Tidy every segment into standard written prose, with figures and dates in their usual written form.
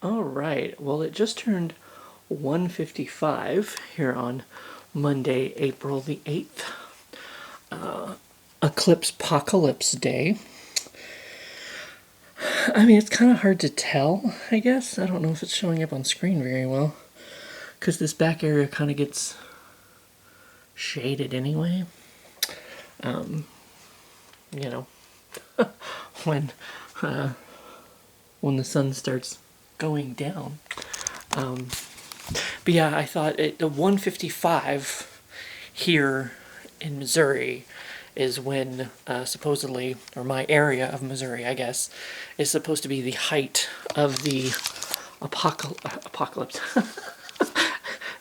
All right. Well, it just turned 1:55 here on Monday, April the 8th. Eclipse Apocalypse Day. I mean, it's kind of hard to tell, I guess. I don't know if it's showing up on screen very well. Because this back area kind of gets shaded anyway. You know, when when the sun starts going down. But yeah, I thought the 1:55 here in Missouri is when supposedly, or my area of Missouri, I guess, is supposed to be the height of the apocalypse,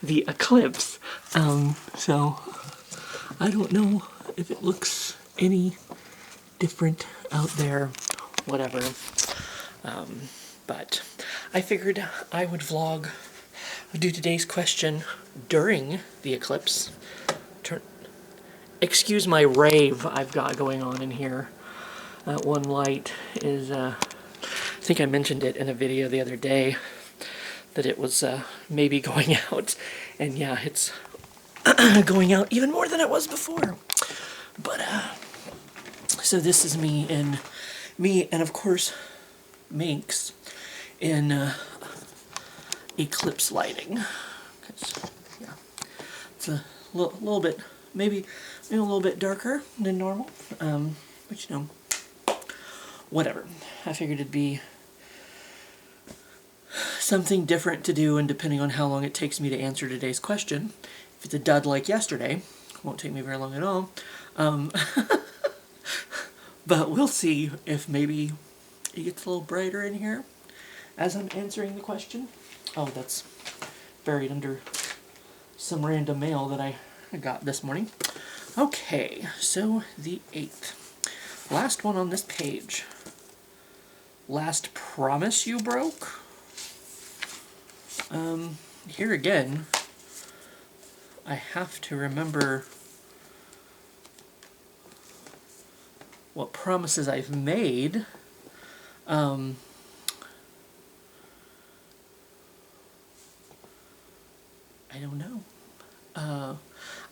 the eclipse. So I don't know if it looks any different out there, whatever. But I figured I would do today's question during the eclipse. Excuse my rave I've got going on in here. That one light is, I think I mentioned it in a video the other day, that it was maybe going out. And yeah, it's going out even more than it was before. But, so this is me and of course, Minx in eclipse lighting. Yeah, it's a little bit, maybe a little bit darker than normal, but you know, whatever. I figured it'd be something different to do, and depending on how long it takes me to answer today's question, if it's a dud like yesterday, it won't take me very long at all. But we'll see if maybe it gets a little brighter in here as I'm answering the question. Oh, that's buried under some random mail that I got this morning. Okay, so the 8th. Last one on this page. Last promise you broke? Here again, I have to remember what promises I've made. I don't know.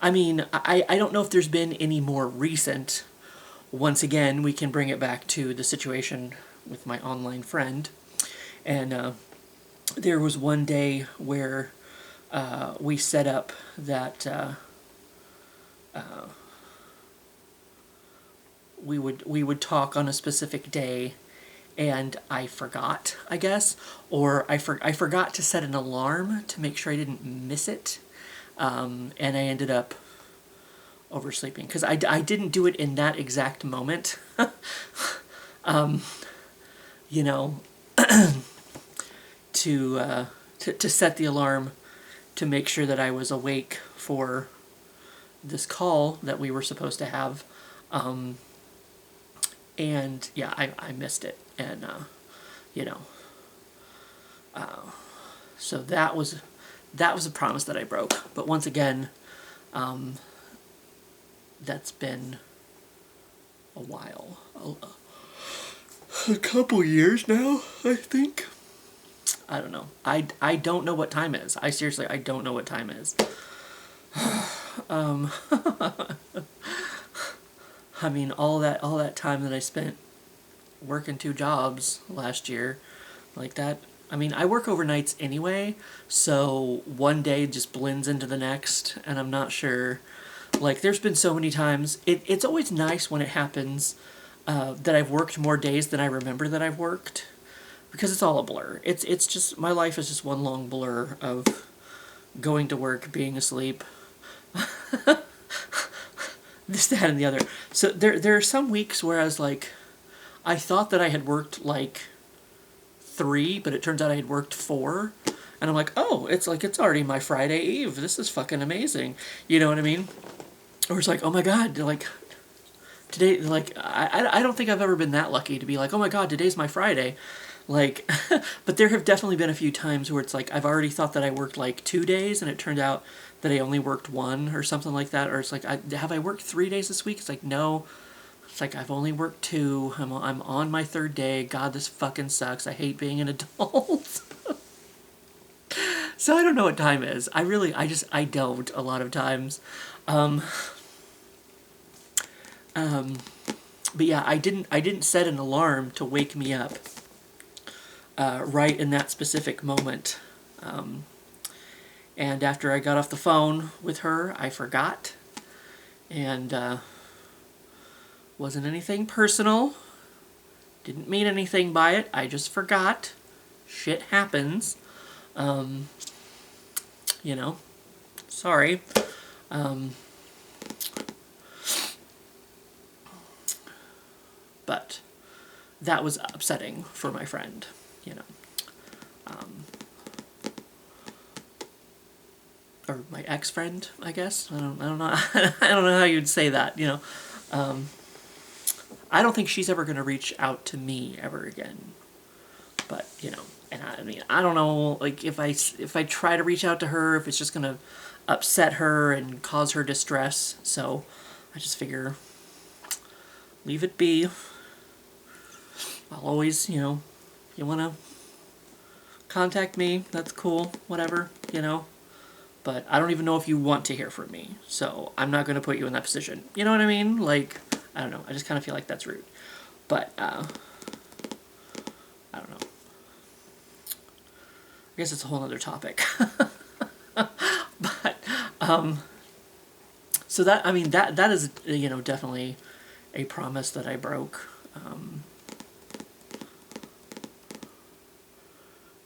I mean, I don't know if there's been any more recent. Once again, we can bring it back to the situation with my online friend. And there was one day where we set up that we would talk on a specific day, and I forgot, I guess, or I forgot to set an alarm to make sure I didn't miss it, and I ended up oversleeping because I didn't do it in that exact moment. You know, to set the alarm to make sure that I was awake for this call that we were supposed to have. And yeah, I missed it, and you know, so that was a promise that I broke. But once again, that's been a while, a couple years now, I think. I don't know. I don't know what time is. I don't know what time is. I mean, all that time that I spent working 2 jobs last year, like that. I mean, I work overnights anyway, so one day just blends into the next, and I'm not sure. Like, there's been so many times. It's always nice when it happens that I've worked more days than I remember that I've worked, because it's all a blur. It's just, my life is just one long blur of going to work, being asleep, this, that, and the other. So there are some weeks where I was like, I thought that I had worked like 3, but it turns out I had worked 4. And I'm like, oh, it's already my Friday Eve. This is fucking amazing. You know what I mean? Or it's like, oh my God, like, today, like, I don't think I've ever been that lucky to be like, oh my God, today's my Friday. Like, but there have definitely been a few times where it's like, I've already thought that I worked like 2 days, and it turned out that I only worked 1 or something like that. Or it's like, have I worked 3 days this week? It's like, no. It's like, I've only worked 2. I'm on my 3rd day. God, this fucking sucks. I hate being an adult. So I don't know what time is. I don't a lot of times. But yeah, I didn't set an alarm to wake me up right in that specific moment. And after I got off the phone with her, I forgot. And wasn't anything personal. Didn't mean anything by it. I just forgot. Shit happens. You know, sorry. But that was upsetting for my friend, you know. Or my ex-friend, I guess. I don't know. I don't know how you'd say that, you know. I don't think she's ever going to reach out to me ever again. But, you know, and I mean, I don't know, like, if I try to reach out to her, if it's just going to upset her and cause her distress. So I just figure, leave it be. I'll always, you know, you want to contact me, that's cool, whatever, you know. But I don't even know if you want to hear from me, so I'm not going to put you in that position. You know what I mean? Like, I don't know. I just kind of feel like that's rude. But, I don't know. I guess it's a whole other topic. But, so that, I mean, that is, you know, definitely a promise that I broke.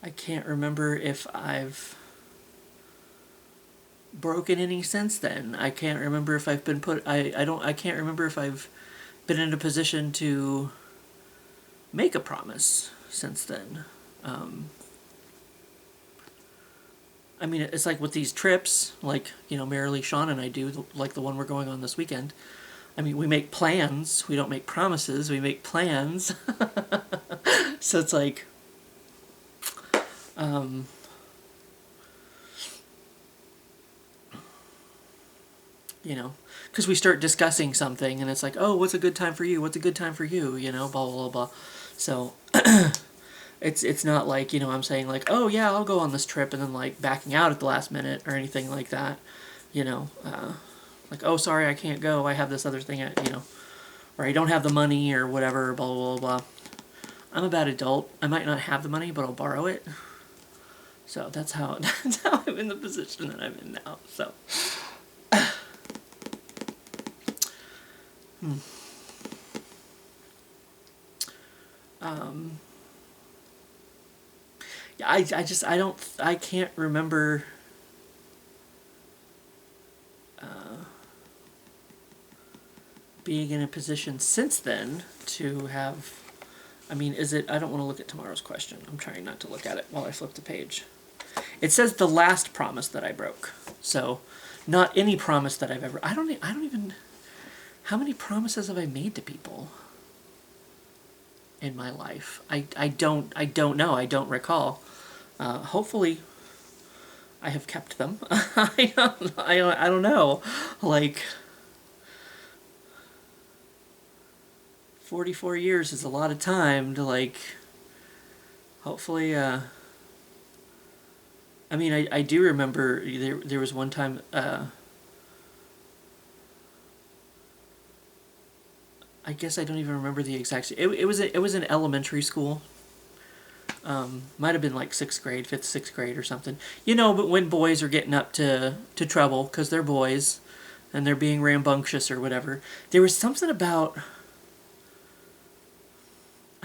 I can't remember if I've broken any since then. I can't remember if I've been I can't remember if I've been in a position to make a promise since then. I mean, it's like with these trips, like, you know, Merrily, Sean and I do, like the one we're going on this weekend. I mean, we make plans. We don't make promises. We make plans. So it's like, you know, because we start discussing something and it's like, oh, what's a good time for you? What's a good time for you? You know, blah, blah, blah, blah. So it's not like, you know, I'm saying like, oh yeah, I'll go on this trip and then like backing out at the last minute or anything like that. You know, like, oh, sorry, I can't go. I have this other thing, you know, or I don't have the money or whatever, blah, blah, blah, blah. I'm a bad adult. I might not have the money, but I'll borrow it. So that's how I'm in the position that I'm in now. So. Yeah, I can't remember being in a position since then to have, I mean, is it, I don't want to look at tomorrow's question. I'm trying not to look at it while I flip the page. It says the last promise that I broke. So, not any promise that I've ever, I don't even, how many promises have I made to people in my life? I don't know. I don't recall. Hopefully, I have kept them. I don't know. Like, 44 years is a lot of time to, like, hopefully, I mean, I do remember there was one time, I guess I don't even remember the exact. It was in elementary school. Might have been like 6th grade, 5th, 6th grade or something. You know, but when boys are getting up to trouble because they're boys, and they're being rambunctious or whatever. There was something about.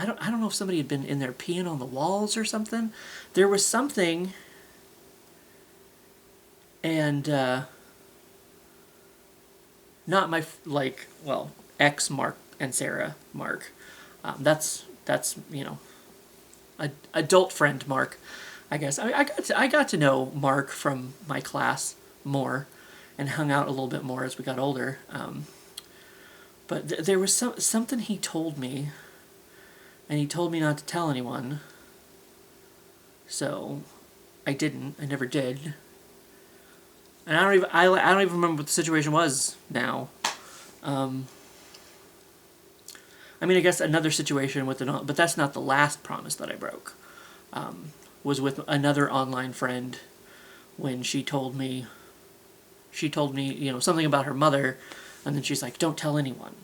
I don't know if somebody had been in there peeing on the walls or something. There was something. And not my ex Mark and Sarah Mark. That's you know, adult friend Mark, I guess. I got to know Mark from my class more, and hung out a little bit more as we got older. But there was something he told me, and he told me not to tell anyone. So I didn't. I never did. And I don't even remember what the situation was now. I mean, I guess another situation with but that's not the last promise that I broke. Was with another online friend when she told me, you know, something about her mother, and then she's like, don't tell anyone,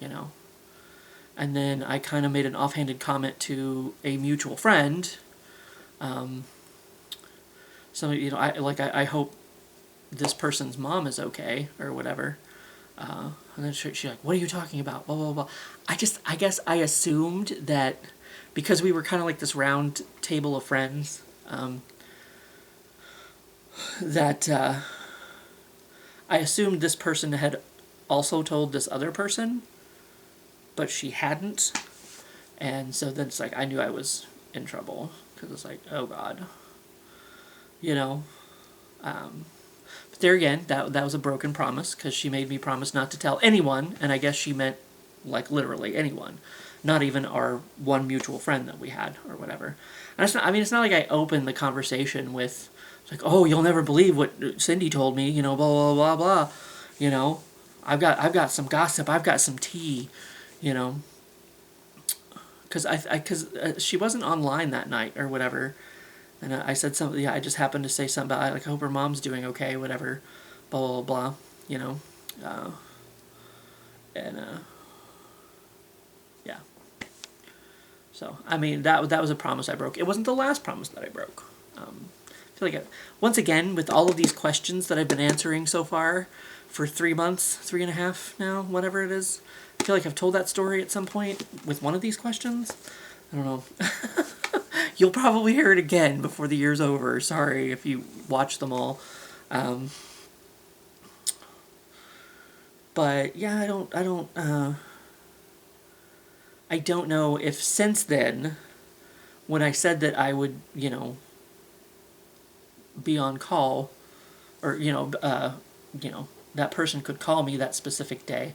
you know. And then I kind of made an offhanded comment to a mutual friend. So, you know, I hope this person's mom is okay, or whatever. And then she's like, what are you talking about? Blah, blah, blah. I guess I assumed that because we were kind of like this round table of friends, that I assumed this person had also told this other person, but she hadn't. And so then it's like, I knew I was in trouble, because it's like, oh God, you know. But there again, that was a broken promise, because she made me promise not to tell anyone, and I guess she meant like literally anyone, not even our one mutual friend that we had or whatever. And it's not, I mean, it's not like I opened the conversation with, like, oh, you'll never believe what Cindy told me, you know, blah, blah, blah, blah, you know, I've got some gossip, I've got some tea, you know, because she wasn't online that night or whatever. And I said something, yeah, I just happened to say something about, like, I hope her mom's doing okay, whatever, blah, blah, blah, you know. Yeah. So, I mean, that was a promise I broke. It wasn't the last promise that I broke. I feel like, once again, with all of these questions that I've been answering so far for 3 months, 3.5 now, whatever it is, I feel like I've told that story at some point with one of these questions. I don't know. You'll probably hear it again before the year's over. Sorry if you watch them all. But yeah, I don't know if since then, when I said that I would, you know, be on call, or, you know, that person could call me that specific day,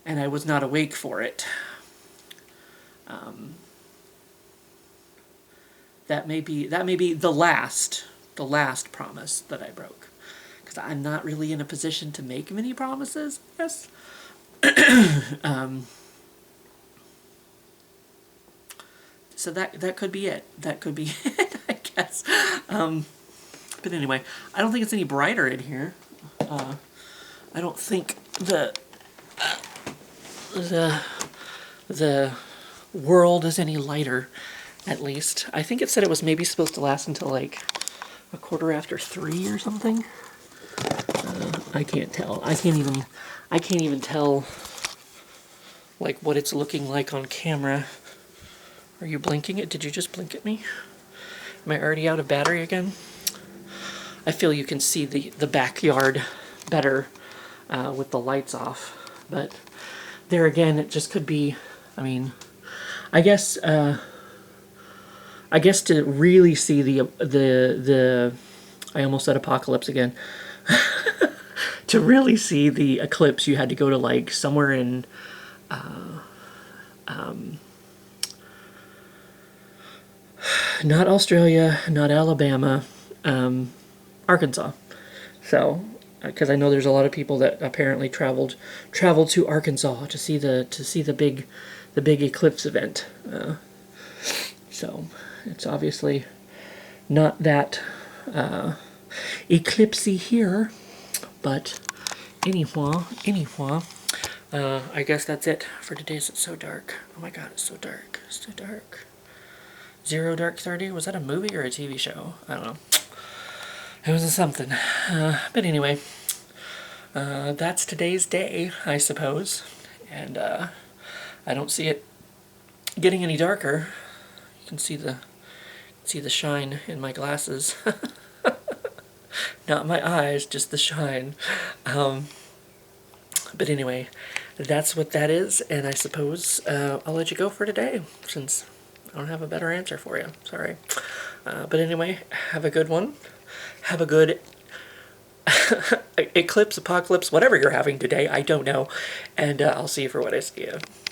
and I was not awake for it. That may be the last promise that I broke, because I'm not really in a position to make many promises, I guess. So that could be it. That could be it, I guess. But anyway, I don't think it's any brighter in here. I don't think the world is any lighter, at least. I think it said it was maybe supposed to last until like 3:15 or something. I can't tell. I can't even tell like what it's looking like on camera. Are you blinking it? Did you just blink at me? Am I already out of battery again? I feel you can see the backyard better with the lights off. But there again, it just could be, I mean, I guess to really see the I almost said apocalypse again. To really see the eclipse, you had to go to like somewhere in not Australia, not Alabama, Arkansas. So, because I know there's a lot of people that apparently traveled to Arkansas to see the big eclipse event. So it's obviously not that eclipsey here, but anyhow, I guess that's it for today. It's so dark. Oh my God, it's so dark. It's so dark. Zero Dark 30? Was that a movie or a TV show? I don't know. It was something. But anyway, that's today's day, I suppose. And I don't see it getting any darker. You can see the shine in my glasses. Not my eyes, just the shine. But anyway, that's what that is, and I suppose I'll let you go for today, since I don't have a better answer for you. Sorry. But anyway, have a good one. Have a good eclipse, apocalypse, whatever you're having today. I don't know. And I'll see you for what I see you.